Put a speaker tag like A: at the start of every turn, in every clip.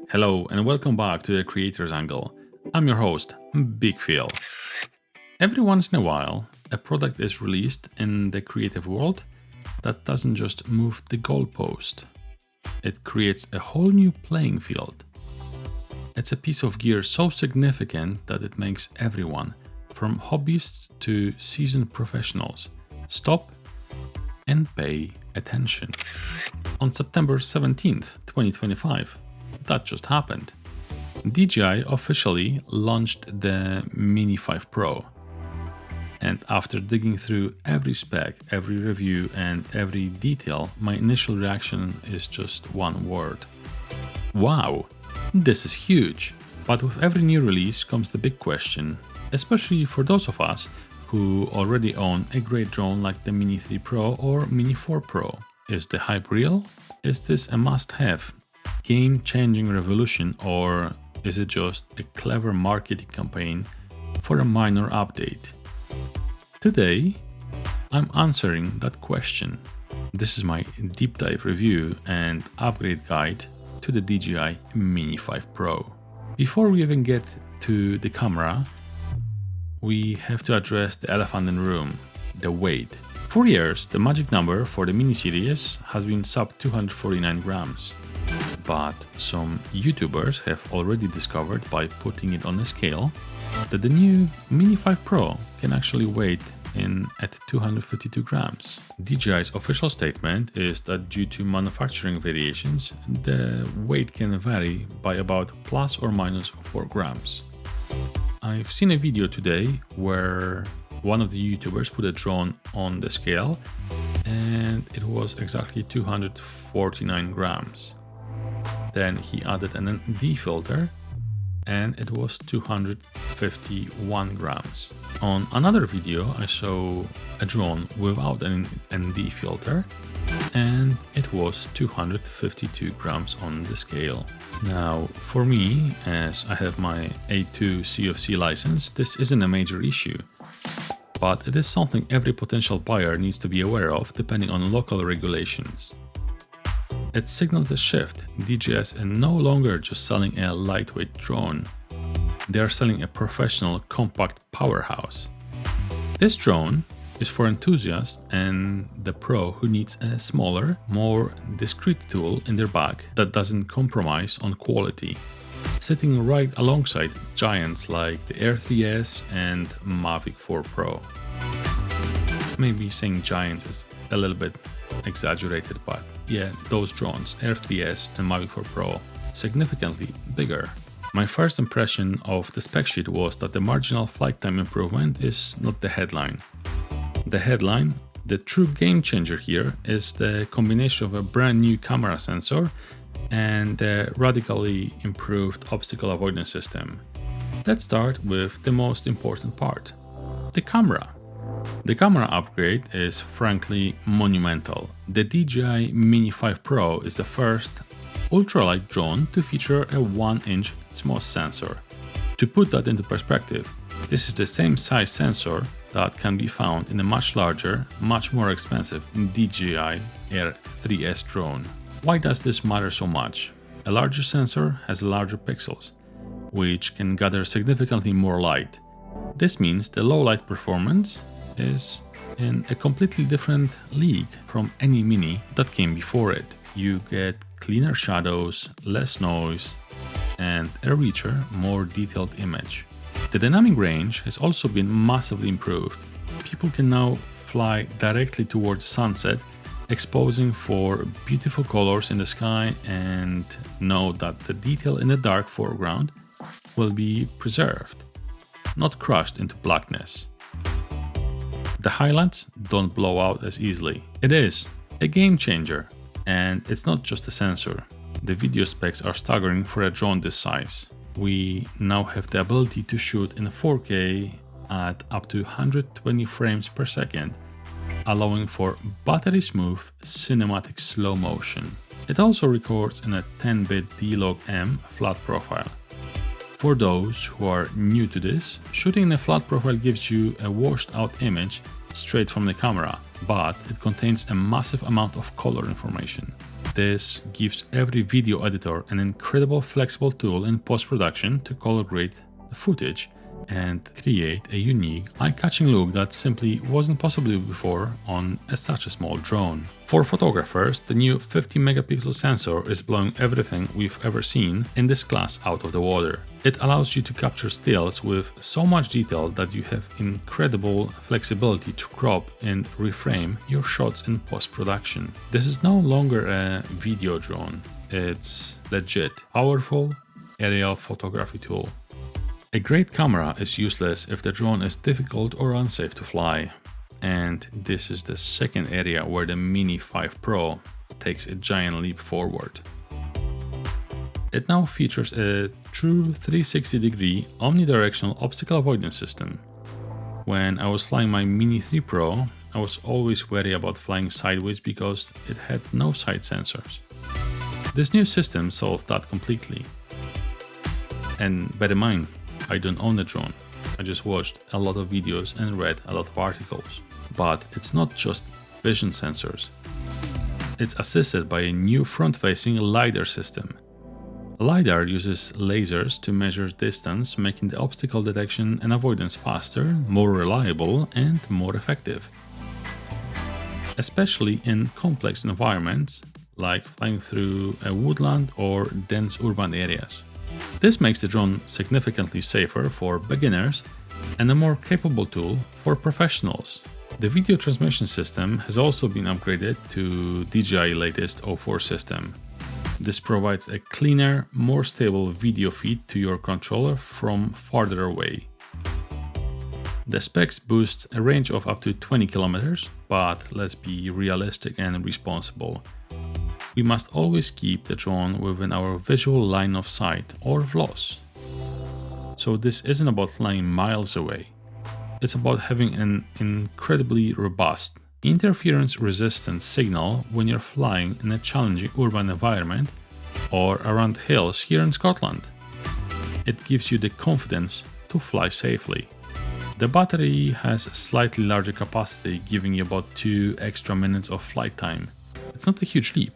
A: Hello and welcome back to the Creator's Angle. I'm your host, Big Phil. Every once in a while, a product is released in the creative world that doesn't just move the goalpost. It creates a whole new playing field. It's a piece of gear so significant that it makes everyone, from hobbyists to seasoned professionals, stop and pay attention. On September 17th, 2025, that just happened. DJI officially launched the Mini 5 Pro. And after digging through every spec, every review, and every detail, my initial reaction is just one word. Wow, this is huge! But with every new release comes the big question, especially for those of us who already own a great drone like the Mini 3 Pro or Mini 4 Pro. Is the hype real? Is this a must-have, game-changing revolution, or is it just a clever marketing campaign for a minor update? Today, I'm answering that question. This is my deep dive review and upgrade guide to the DJI Mini 5 Pro. Before we even get to the camera, we have to address the elephant in the room, the weight. For years, the magic number for the Mini series has been sub 249 grams. But some YouTubers have already discovered by putting it on a scale that the new Mini 5 Pro can actually weigh in at 252 grams. DJI's official statement is that due to manufacturing variations, the weight can vary by about plus or minus 4 grams. I've seen a video today where one of the YouTubers put a drone on the scale and it was exactly 249 grams. Then he added an ND filter and it was 251 grams. On another video, I saw a drone without an ND filter and it was 252 grams on the scale. Now, for me, as I have my A2 CFC license, this isn't a major issue. But it is something every potential buyer needs to be aware of depending on local regulations. It signals a shift. DJI is no longer just selling a lightweight drone. They are selling a professional compact powerhouse. This drone is for enthusiasts and the pro who needs a smaller, more discreet tool in their bag that doesn't compromise on quality, sitting right alongside giants like the Air 3S and Mavic 4 Pro. Maybe saying giants is a little bit exaggerated, but yeah, those drones, Air 3S and Mavic 4 Pro, significantly bigger. My first impression of the spec sheet was that the marginal flight time improvement is not the headline. The headline, the true game changer here, is the combination of a brand new camera sensor and a radically improved obstacle avoidance system. Let's start with the most important part, the camera. The camera upgrade is frankly monumental. The DJI Mini 5 Pro is the first ultralight drone to feature a 1-inch CMOS sensor. To put that into perspective, this is the same size sensor that can be found in a much larger, much more expensive DJI Air 3S drone. Why does this matter so much? A larger sensor has larger pixels, which can gather significantly more light. This means the low light performance is in a completely different league from any Mini that came before it. You get cleaner shadows, less noise, and a richer, more detailed image. The dynamic range has also been massively improved. People can now fly directly towards sunset, exposing for beautiful colors in the sky, and know that the detail in the dark foreground will be preserved, not crushed into blackness. The highlights don't blow out as easily. It is a game changer, and it's not just a sensor. The video specs are staggering for a drone this size. We now have the ability to shoot in 4K at up to 120 frames per second, allowing for battery smooth cinematic slow motion. It also records in a 10-bit D-Log-M flat profile. For those who are new to this, shooting in a flat profile gives you a washed out image straight from the camera, but it contains a massive amount of color information. This gives every video editor an incredible flexible tool in post-production to color grade the footage and create a unique, eye-catching look that simply wasn't possible before on such a small drone. For photographers, the new 50 megapixel sensor is blowing everything we've ever seen in this class out of the water. It allows you to capture stills with so much detail that you have incredible flexibility to crop and reframe your shots in post-production. This is no longer a video drone, it's legit, powerful aerial photography tool. A great camera is useless if the drone is difficult or unsafe to fly. And this is the second area where the Mini 5 Pro takes a giant leap forward. It now features a true 360-degree omnidirectional obstacle avoidance system. When I was flying my Mini 3 Pro, I was always wary about flying sideways because it had no side sensors. This new system solved that completely. And bear in mind, I don't own the drone. I just watched a lot of videos and read a lot of articles. But it's not just vision sensors. It's assisted by a new front-facing LiDAR system. LiDAR uses lasers to measure distance, making the obstacle detection and avoidance faster, more reliable, and more effective. Especially in complex environments, like flying through a woodland or dense urban areas. This makes the drone significantly safer for beginners and a more capable tool for professionals. The video transmission system has also been upgraded to DJI latest 04 system. This provides a cleaner, more stable video feed to your controller from farther away. The specs boost a range of up to 20 kilometers, but let's be realistic and responsible. We must always keep the drone within our visual line of sight or VLOS. So this isn't about flying miles away. It's about having an incredibly robust, interference-resistant signal when you're flying in a challenging urban environment or around hills here in Scotland. It gives you the confidence to fly safely. The battery has slightly larger capacity, giving you about 2 extra minutes of flight time. It's not a huge leap,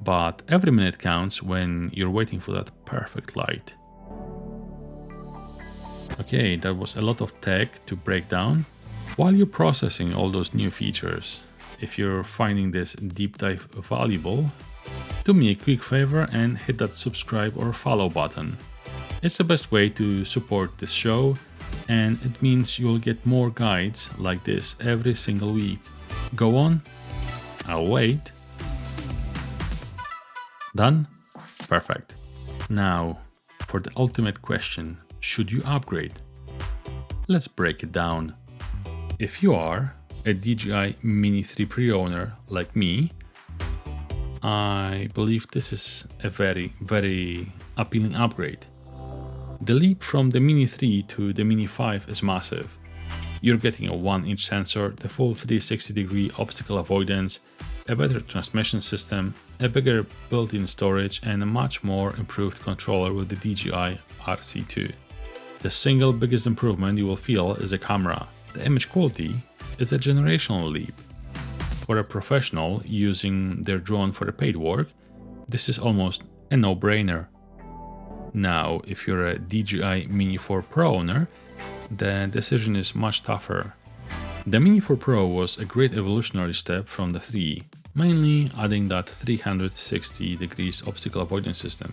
A: but every minute counts when you're waiting for that perfect light. Okay, that was a lot of tech to break down. While you're processing all those new features, if you're finding this deep dive valuable, do me a quick favor and hit that subscribe or follow button. It's the best way to support this show, and it means you'll get more guides like this every single week. Go on, I'll wait. Done? Perfect. Now, for the ultimate question, should you upgrade? Let's break it down. If you are a DJI Mini 3 pre-owner like me, I believe this is a very, very appealing upgrade. The leap from the Mini 3 to the Mini 5 is massive. You're getting a 1-inch sensor, the full 360-degree obstacle avoidance, a better transmission system, a bigger built-in storage, and a much more improved controller with the DJI RC2. The single biggest improvement you will feel is the camera. The image quality is a generational leap. For a professional using their drone for the paid work, this is almost a no-brainer. Now, if you're a DJI Mini 4 Pro owner, the decision is much tougher. The Mini 4 Pro was a great evolutionary step from the 3, mainly adding that 360 degrees obstacle avoidance system,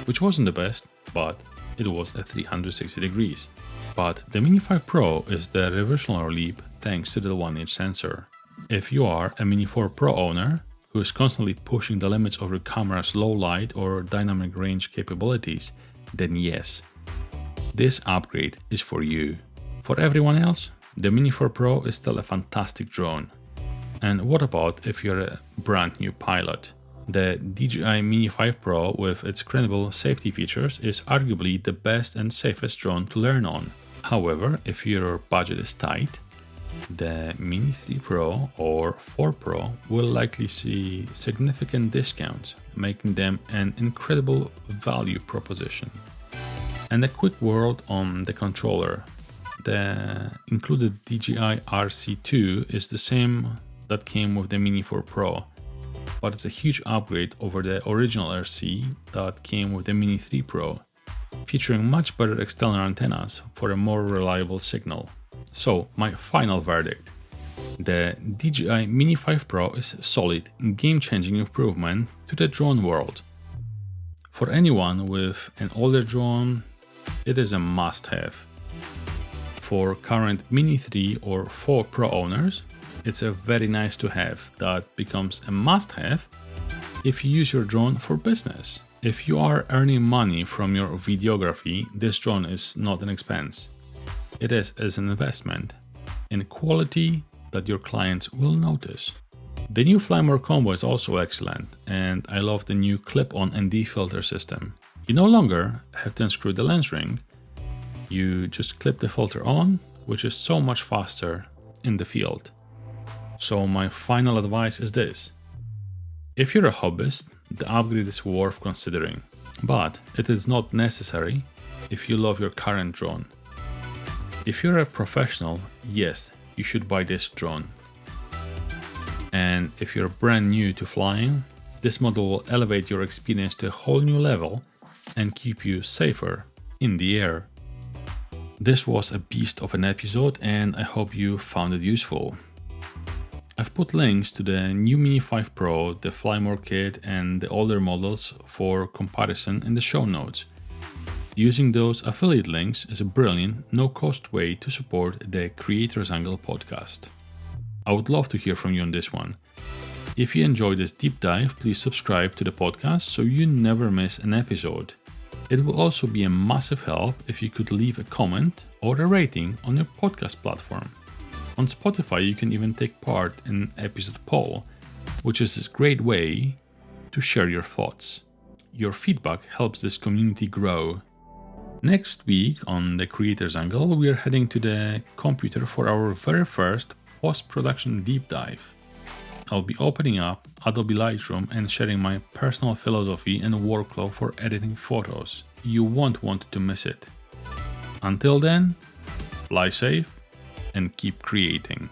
A: which wasn't the best, but it was a 360 degrees. But the Mini 5 Pro is the revolutionary leap thanks to the 1-inch sensor. If you are a Mini 4 Pro owner who is constantly pushing the limits of your camera's low light or dynamic range capabilities, then yes, this upgrade is for you. For everyone else, the Mini 4 Pro is still a fantastic drone. And what about if you're a brand new pilot? The DJI Mini 5 Pro with its credible safety features is arguably the best and safest drone to learn on. However, if your budget is tight, the Mini 3 Pro or 4 Pro will likely see significant discounts, making them an incredible value proposition. And a quick word on the controller. The included DJI RC2 is the same that came with the Mini 4 Pro. but it's a huge upgrade over the original RC that came with the Mini 3 Pro, featuring much better external antennas for a more reliable signal. So, my final verdict. The DJI Mini 5 Pro is a solid, game-changing improvement to the drone world. For anyone with an older drone, it is a must-have. For current Mini 3 or 4 Pro owners, it's a very nice to have that becomes a must-have if you use your drone for business. If you are earning money from your videography, this drone is not an expense. It is as an investment in quality that your clients will notice. The new Fly More combo is also excellent, and I love the new clip-on ND filter system. You no longer have to unscrew the lens ring, you just clip the filter on, which is so much faster in the field. So my final advice is this. If you're a hobbyist, the upgrade is worth considering, but it is not necessary if you love your current drone. If you're a professional, yes, you should buy this drone. And if you're brand new to flying, this model will elevate your experience to a whole new level and keep you safer in the air. This was a beast of an episode, and I hope you found it useful. I've put links to the new Mini 5 Pro, the Fly More kit, and the older models for comparison in the show notes. Using those affiliate links is a brilliant, no-cost way to support the Creators Angle podcast. I would love to hear from you on this one. If you enjoyed this deep dive, please subscribe to the podcast so you never miss an episode. It will also be a massive help if you could leave a comment or a rating on your podcast platform. On Spotify, you can even take part in an episode poll, which is a great way to share your thoughts. Your feedback helps this community grow. Next week on the Creators Angle, we are heading to the computer for our very first post-production deep dive. I'll be opening up Adobe Lightroom and sharing my personal philosophy and workflow for editing photos. You won't want to miss it. Until then, fly safe and keep creating.